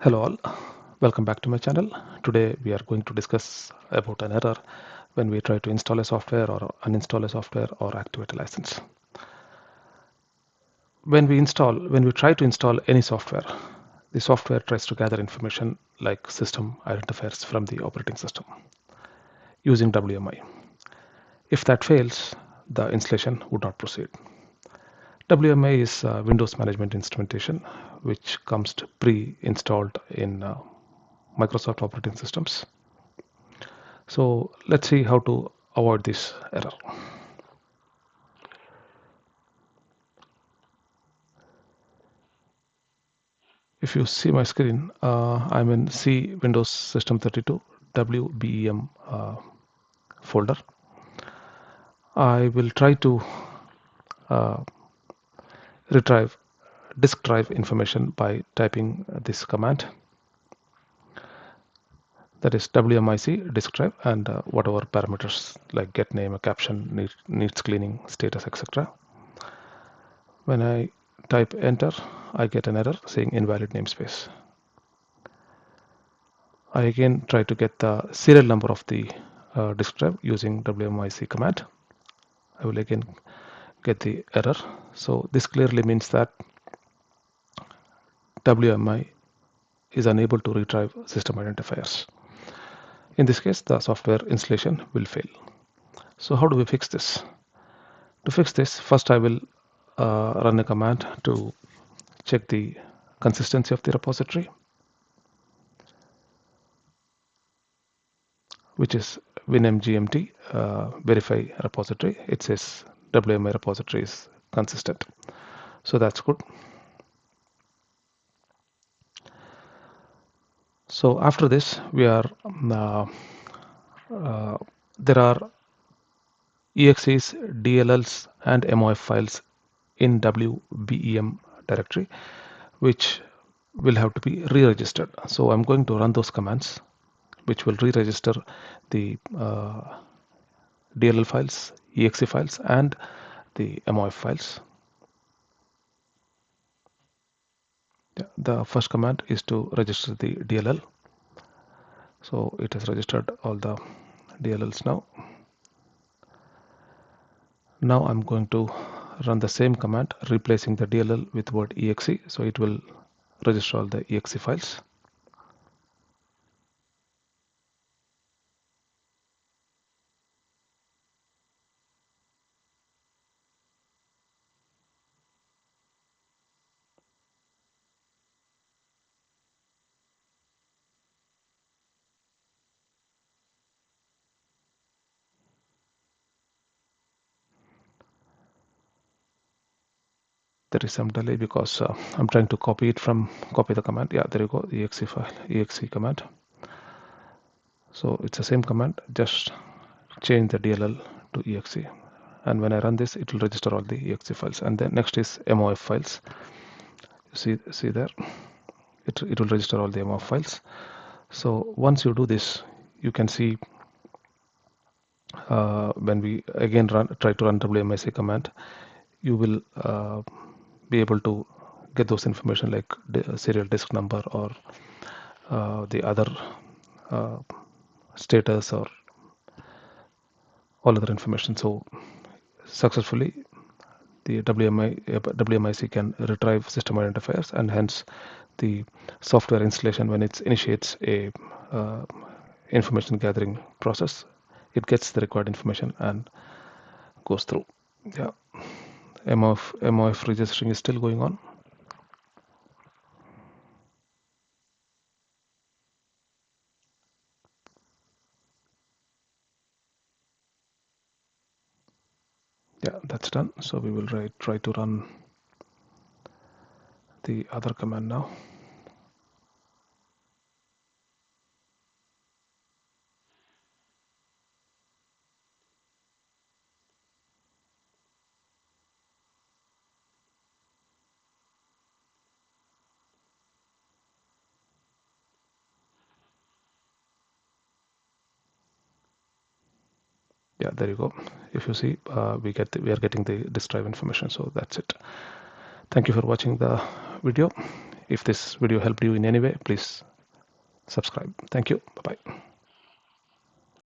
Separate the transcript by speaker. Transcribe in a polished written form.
Speaker 1: Hello all, welcome back to my channel. Today we are going to discuss about an error when we try to install a software or uninstall a software or activate a license. When we try to install any software, the software tries to gather information like system identifiers from the operating system using WMI. If that fails, the installation would not proceed. WMI is Windows Management Instrumentation, which comes pre-installed in Microsoft operating systems. So let's see how to avoid this error. If you see my screen, I'm in C Windows System 32 WBEM folder. I will try to uh, retrieve disk drive information by typing this command, that is WMIC disk drive, and whatever parameters like get name, a caption, needs cleaning, status, etc. When I type enter, I get an error saying invalid namespace. I again try to get the serial number of the disk drive using WMIC command. I will again get the error. So this clearly means that WMI is unable to retrieve system identifiers. In this case, the software installation will fail. So how do we fix this? To fix this, first I will run a command to check the consistency of the repository, which is winmgmt verify repository. It says WMI repository is consistent. So that's good. So after this, we are there are exes, DLLs, and MOF files in WBEM directory, which will have to be re-registered. So I'm going to run those commands, which will re-register the DLL files, exe files, and the MOF files. The first command is to register the DLL. So it has registered all the DLLs now. Now I'm going to run the same command, replacing the DLL with word exe, so it will register all the exe files. There is some delay because I'm trying to copy the command. Yeah, there you go, exe file, exe command. So it's the same command, just change the DLL to exe. And when I run this, it will register all the exe files. And then next is MOF files. See there, it will register all the MOF files. So once you do this, you can see when we again try to run WMIC command, you will be able to get those information like serial disk number or the other uh, status or all other information. So successfully the WMIC can retrieve system identifiers, and hence the software installation, when it initiates a information gathering process, it gets the required information and goes through. Yeah, MOF registering is still going on. Yeah, that's done. So we will try to run the other command now. Yeah, there you go. If you see, we are getting the disk drive information. So that's it. Thank you for watching the video. If this video helped you in any way, please subscribe. Thank you. Bye bye.